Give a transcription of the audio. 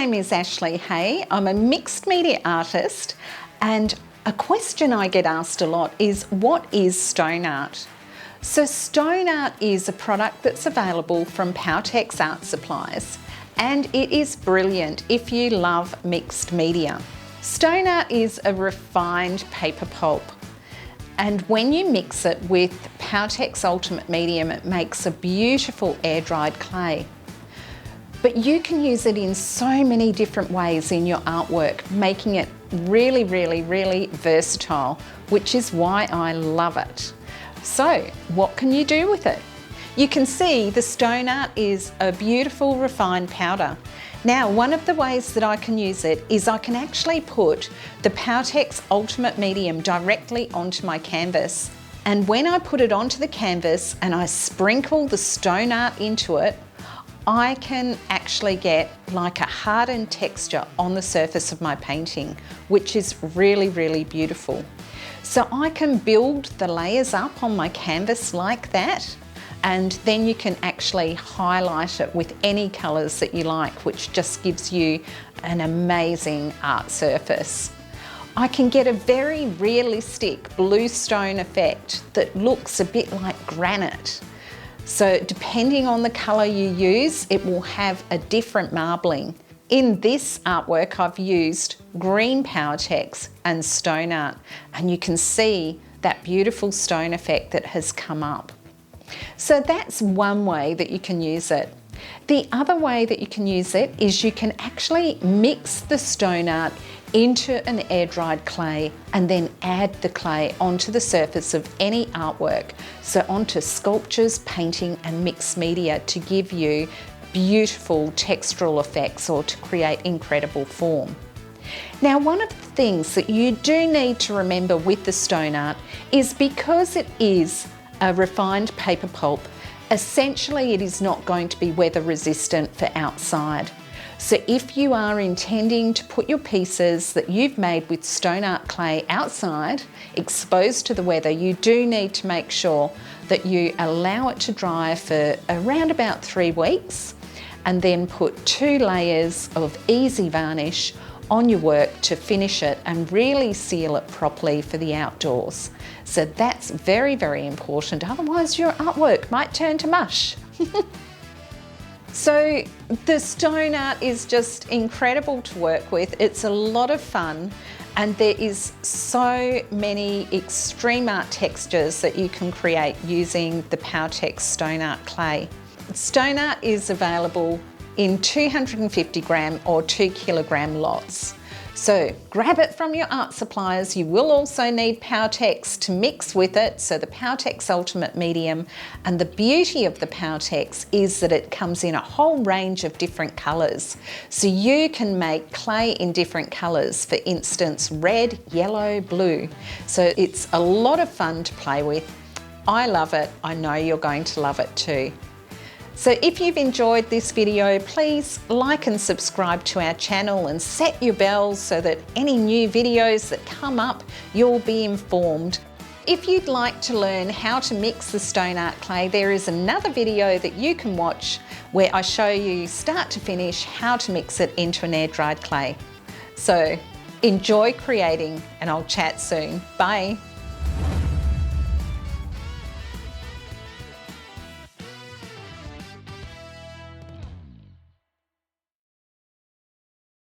name is Ashley Hay. I'm a mixed media artist, and a question I get asked a lot is, what is stone art? So stone art is a product that's available from Powertex Art Supplies, and it is brilliant if you love mixed media. Stone art is a refined paper pulp, and when you mix it with Powertex Ultimate Medium, it makes a beautiful air-dried clay. But you can use it in so many different ways in your artwork, making it really versatile, which is why I love it. So, what can you do with it? You can see the stone art is a beautiful refined powder. Now, one of the ways that I can use it is I can actually put the Powertex Ultimate Medium directly onto my canvas. And when I put it onto the canvas and I sprinkle the stone art into it, I can actually get like a hardened texture on the surface of my painting, which is really beautiful. So I can build the layers up on my canvas like that, and then you can actually highlight it with any colours that you like, which just gives you an amazing art surface. I can get a very realistic bluestone effect that looks a bit like granite. So depending on the colour you use, it will have a different marbling. In this artwork, I've used green Powertex and stone art, and you can see that beautiful stone effect that has come up. So that's one way that you can use it. The other way that you can use it is you can actually mix the stone art into an air-dried clay and then add the clay onto the surface of any artwork, so onto sculptures, painting and mixed media, to give you beautiful textural effects or to create incredible form. Now, one of the things that you do need to remember with the stone art is, because it is a refined paper pulp, essentially it is not going to be weather resistant for outside. So if you are intending to put your pieces that you've made with stone art clay outside, exposed to the weather, you do need to make sure that you allow it to dry for around about 3 weeks, and then put 2 layers of easy varnish on your work to finish it and really seal it properly for the outdoors. So that's very important, otherwise your artwork might turn to mush. So the stone art is just incredible to work with. It's a lot of fun, and there is so many extreme art textures that you can create using the Powertex stone art clay. Stone art is available in 250 gram or 2 kilogram lots. So grab it from your art suppliers. You will also need Powertex to mix with it, so the Powertex Ultimate Medium. And the beauty of the Powertex is that it comes in a whole range of different colours. So you can make clay in different colours, for instance, red, yellow, blue. So it's a lot of fun to play with. I love it. I know you're going to love it too. So if you've enjoyed this video, please like and subscribe to our channel and set your bells so that any new videos that come up, you'll be informed. If you'd like to learn how to mix the stone art clay, there is another video that you can watch where I show you start to finish how to mix it into an air-dried clay. So enjoy creating, and I'll chat soon. Bye.